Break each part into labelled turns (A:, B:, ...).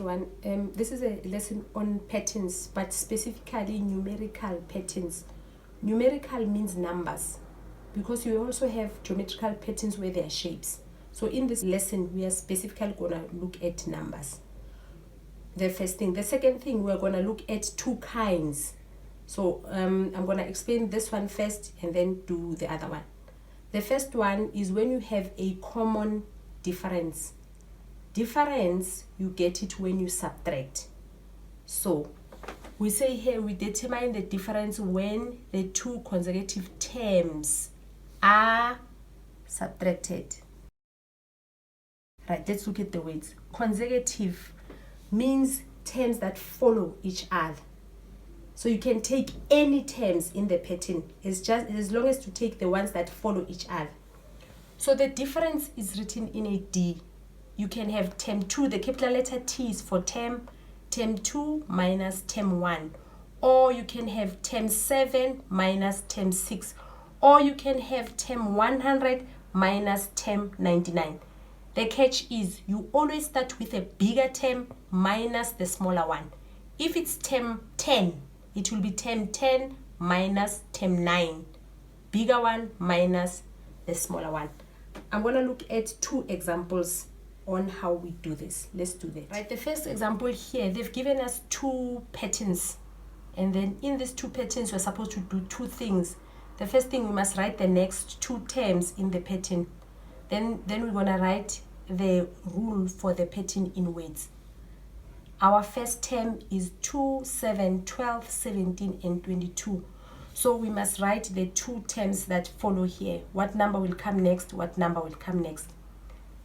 A: everyone. This is a lesson on patterns, but specifically numerical patterns. Numerical means numbers, because you also have geometrical patterns where there are shapes. So in this lesson, we are specifically going to look at numbers. The first thing. The second thing, we're going to look at two kinds. So I'm going to explain this one first and then do the other one. The first one is when you have a common difference. Difference, you get it when you subtract. So we say here we determine the difference when the two consecutive terms are subtracted. Right, let's look at the words. Consecutive means terms that follow each other. So you can take any terms in the pattern. It's just as long as you take the ones that follow each other. So the difference is written in a D. You can have term 2, the capital letter T is for term 2 minus term 1. Or you can have term 7 minus term 6. Or you can have term 100 minus term 99. The catch is you always start with a bigger term minus the smaller one. If it's term 10, it will be term 10 minus term 9. Bigger one minus the smaller one. I'm going to look at two examples on how we do this. Let's do that. Right, the first example here, they've given us two patterns, and then in these two patterns we're supposed to do two things. The first thing, we must write the next two terms in the pattern. Then we're going to write the rule for the pattern in words. Our first term is 2, 7, 12, 17 and 22. So we must write the two terms that follow here. What number will come next? What number will come next?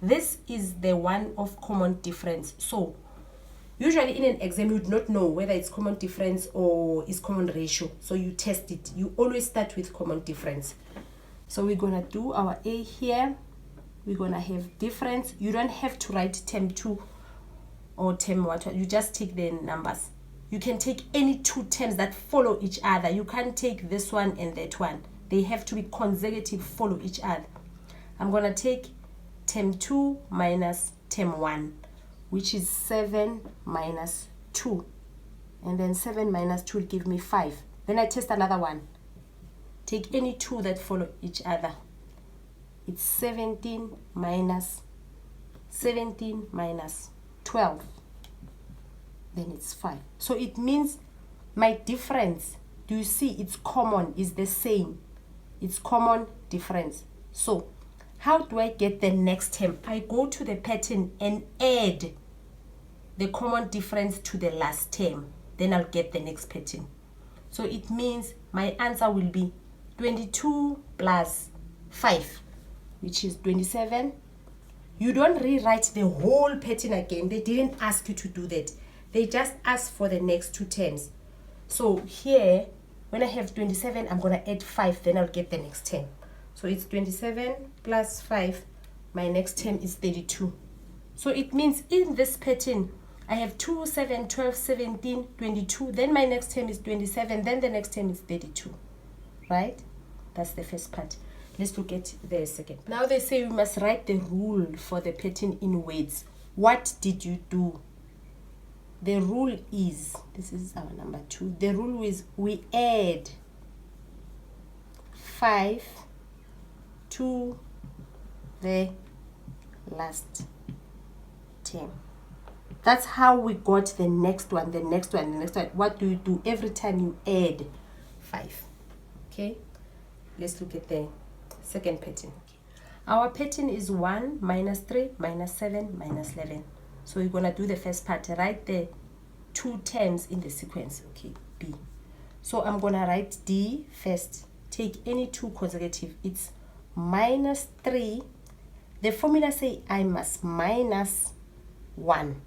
A: This is the one of common difference. So usually in an exam you would not know whether it's common difference or is common ratio. So you test it. You always start with common difference. So we're going to do our A here. We're going to have difference. You don't have to write term 2 or term what. You just take the numbers. You can take any two terms that follow each other. You can't take this one and that one. They have to be consecutive, follow each other. I'm going to take term 2 minus term 1, which is 7 minus 2. And then 7 minus 2 will give me 5. Then I test another one. Take any two that follow each other. It's 17 minus 12. Then it's 5. So it means my difference, do you see, it's common, is the same. It's common difference. So how do I get the next term? I go to the pattern and add the common difference to the last term. Then I'll get the next pattern. So it means my answer will be 22 plus 5, which is 27. You don't rewrite the whole pattern again. They didn't ask you to do that. They just asked for the next two terms. So here, when I have 27, I'm going to add 5. Then I'll get the next term. So it's 27 plus 5. My next term is 32. So it means in this pattern, I have 2, 7, 12, 17, 22. Then my next term is 27. Then the next term is 32. Right? That's the first part. Let's look at the second. Now they say we must write the rule for the pattern in words. What did you do? The rule is, this is our number 2. The rule is we add 5 to the last term. That's how we got the next one, the next one, the next one. What do you do every time you add 5? Okay, let's look at the second pattern. Our pattern is 1 minus 3 minus 7 minus 11. So we're going to do the first part. Write the two terms in the sequence. Okay, B. So I'm going to write D first. Take any two consecutive. It's minus 3. The formula say I must minus 1.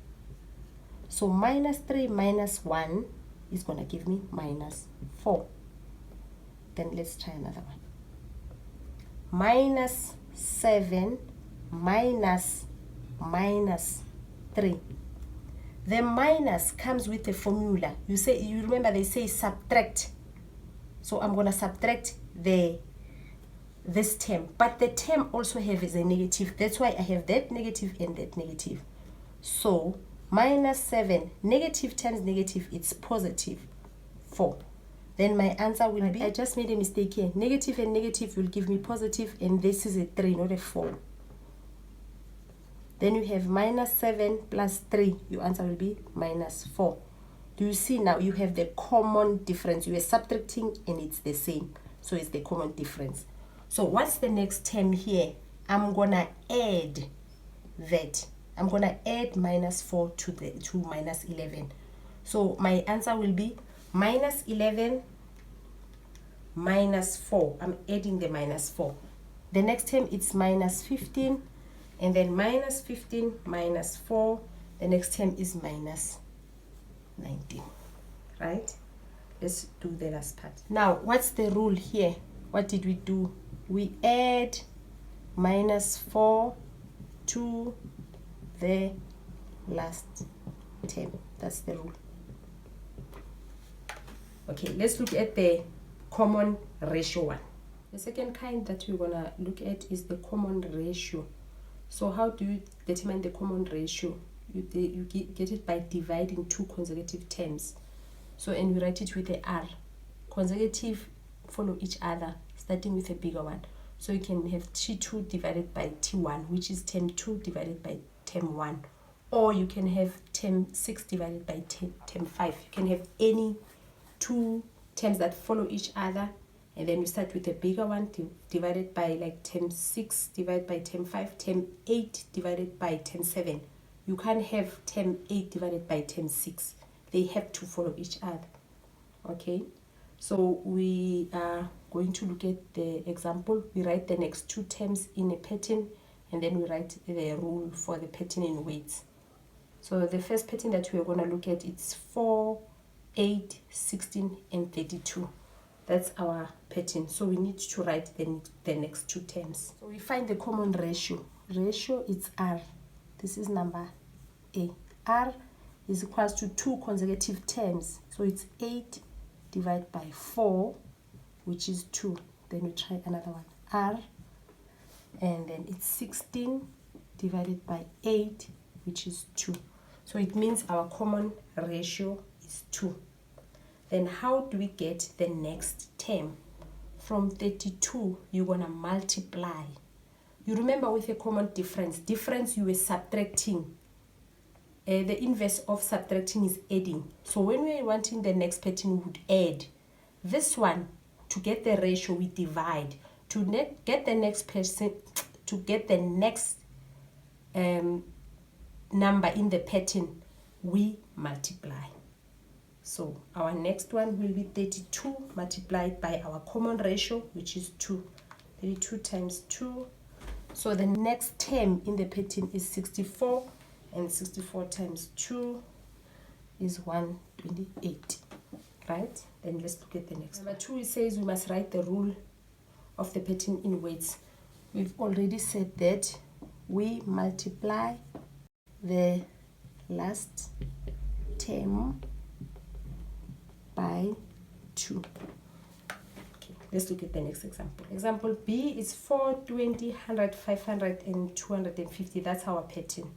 A: So minus 3 minus 1 is going to give me minus 4. Then let's try another one. Minus 7 minus 3. The minus comes with a formula. You remember they say subtract. So I'm going to subtract this term. But the term also has a negative. That's why I have that negative and that negative. So minus 7, negative times negative, it's positive 4. Then my answer will be, I just made a mistake here. Negative and negative will give me positive, and this is a 3, not a 4. Then you have minus 7 plus 3. Your answer will be minus 4. Do you see now? You have the common difference. You are subtracting and it's the same. So it's the common difference. So what's the next term here? I'm going to add that. I'm going to add minus 4 to minus 11. So my answer will be minus 11 minus 4. I'm adding the minus 4. The next term it's minus 15, and then minus 15 minus 4. The next term is minus 19. Right? Let's do the last part. Now, what's the rule here? What did we do? We add minus 4 to the last term. That's the rule. Okay, let's look at the common ratio one. The second kind that we're going to look at is the common ratio. So how do you determine the common ratio? You get it by dividing two consecutive terms. So, and we write it with the R. Consecutive follow each other, starting with a bigger one. So you can have T2 divided by T1, which is term 2 divided by term 1. Or you can have term 6 divided by term 5. You can have any two terms that follow each other, and then you start with a bigger one divided by like term 6 divided by term 5, term 8 divided by term 7. You can't have term 8 divided by term 6. They have to follow each other. Okay, so we are going to look at the example. We write the next two terms in a pattern, and then we write the rule for the pattern in weights. So the first pattern that we're going to look at, it's 4, 8, 16, and 32. That's our pattern. So we need to write the next two terms. So we find the common ratio. Ratio is R. This is number A. R is equals to two consecutive terms. So it's 8 divided by 4, which is 2. Then we try another one. R. And then it's 16 divided by 8, which is 2. So it means our common ratio is 2. Then how do we get the next term? From 32, you're going to multiply. You remember with a common difference you were subtracting. The inverse of subtracting is adding. So when we're wanting the next pattern, we would add. This one, to get the ratio, we divide. To get the next person, to get the next number in the pattern, we multiply. So our next one will be 32 multiplied by our common ratio, which is 2. 32 times 2. So the next term in the pattern is 64, and 64 times 2 is 128. Right? Then let's look at the next. Number 2, it says we must write the rule of the pattern in weights. We've already said that we multiply the last term by 2. Okay, let's look at the next example. Example B is 4, 20, 100, 500, and 250. That's our pattern.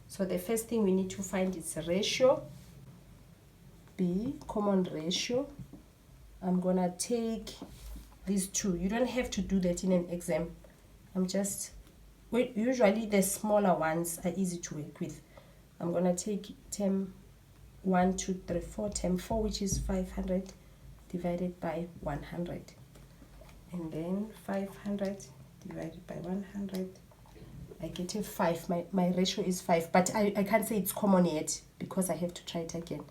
A: So the first thing we need to find is a ratio. B, common ratio. I'm going to take these two. You don't have to do that in an exam. Usually the smaller ones are easy to work with. I'm going to take term 1, 2, 3, 4, term 4, which is 500 divided by 100. And then 500 divided by 100. I get a 5. My ratio is 5, but I can't say it's common yet because I have to try it again.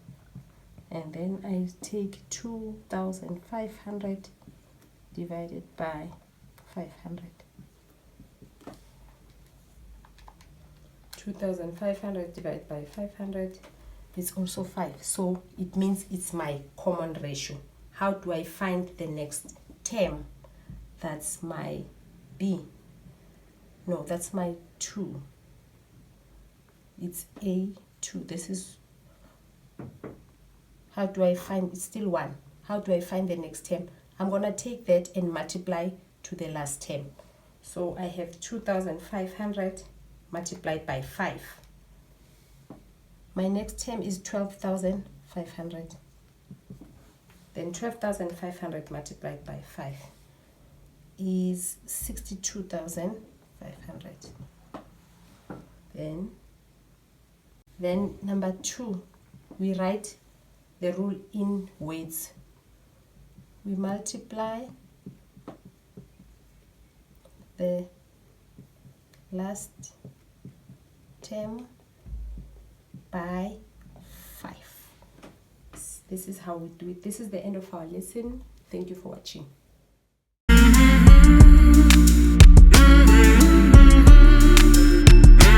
A: And then I take 2,500 divided by 500. 2,500 divided by 500 is also 5. So it means it's my common ratio. How do I find the next term? That's my B. No, that's my 2. It's A2. This is, how do I find, it's still 1. How do I find the next term? I'm going to take that and multiply to the last term. So I have 2,500 multiplied by 5. My next term is 12,500. Then 12,500 multiplied by 5 is 62,500. Then number 2, we write the rule in words. We multiply the last term by 5. This is how we do it. This is the end of our lesson. Thank you for watching.